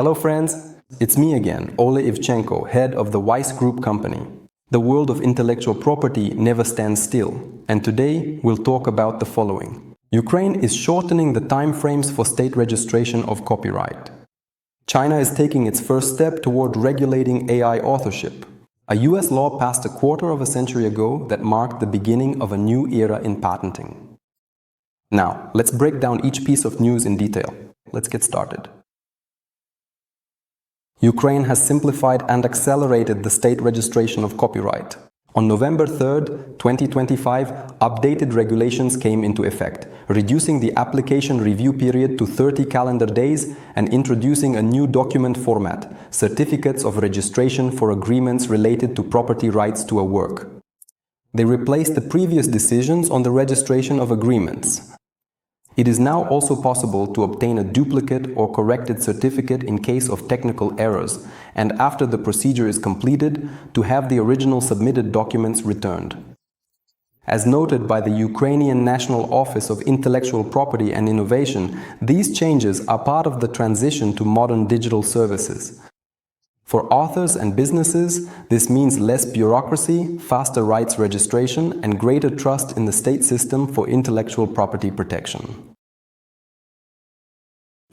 Hello friends, it's me again, Oleh Ivchenko, head of the Weiss Group company. The world of intellectual property never stands still, and today we'll talk about the following. Ukraine is shortening the time frames for state registration of copyright. China is taking its first step toward regulating AI authorship. A US law passed a quarter of a century ago that marked the beginning of a new era in patenting. Now, let's break down each piece of news in detail. Let's get started. Ukraine has simplified and accelerated the state registration of copyright. On November 3, 2025, updated regulations came into effect, reducing the application review period to 30 calendar days and introducing a new document format, certificates of registration for agreements related to property rights to a work. They replaced the previous decisions on the registration of agreements. It is now also possible to obtain a duplicate or corrected certificate in case of technical errors, and after the procedure is completed, to have the original submitted documents returned. As noted by the Ukrainian National Office of Intellectual Property and Innovation, these changes are part of the transition to modern digital services. For authors and businesses, this means less bureaucracy, faster rights registration, and greater trust in the state system for intellectual property protection.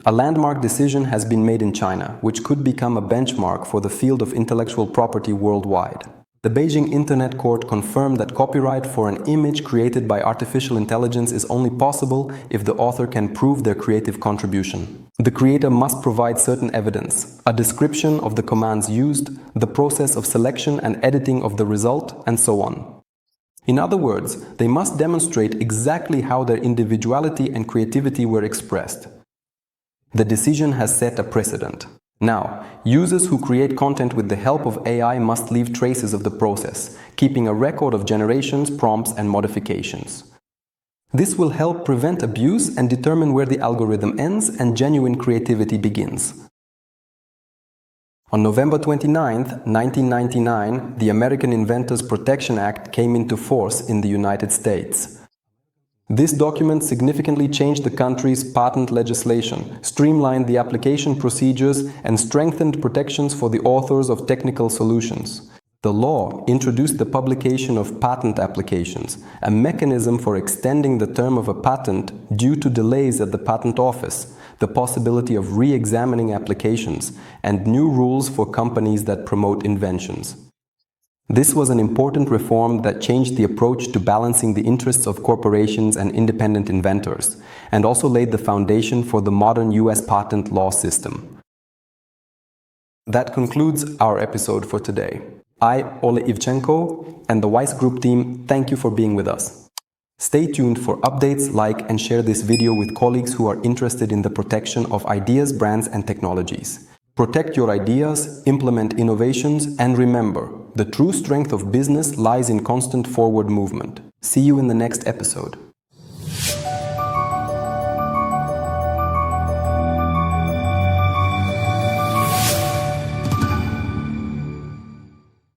A landmark decision has been made in China, which could become a benchmark for the field of intellectual property worldwide. The Beijing Internet Court confirmed that copyright for an image created by artificial intelligence is only possible if the author can prove their creative contribution. The creator must provide certain evidence, a description of the commands used, the process of selection and editing of the result, and so on. In other words, they must demonstrate exactly how their individuality and creativity were expressed. The decision has set a precedent. Now, users who create content with the help of AI must leave traces of the process, keeping a record of generations, prompts, and modifications. This will help prevent abuse and determine where the algorithm ends and genuine creativity begins. On November 29, 1999, the American Inventors Protection Act came into force in the United States. This document significantly changed the country's patent legislation, streamlined the application procedures, and strengthened protections for the authors of technical solutions. The law introduced the publication of patent applications, a mechanism for extending the term of a patent due to delays at the patent office, the possibility of re-examining applications, and new rules for companies that promote inventions. This was an important reform that changed the approach to balancing the interests of corporations and independent inventors, and also laid the foundation for the modern US patent law system. That concludes our episode for today. I, Oleh Ivchenko, and the Weiss Group team thank you for being with us. Stay tuned for updates, like and share this video with colleagues who are interested in the protection of ideas, brands and technologies. Protect your ideas, implement innovations, and remember, the true strength of business lies in constant forward movement. See you in the next episode.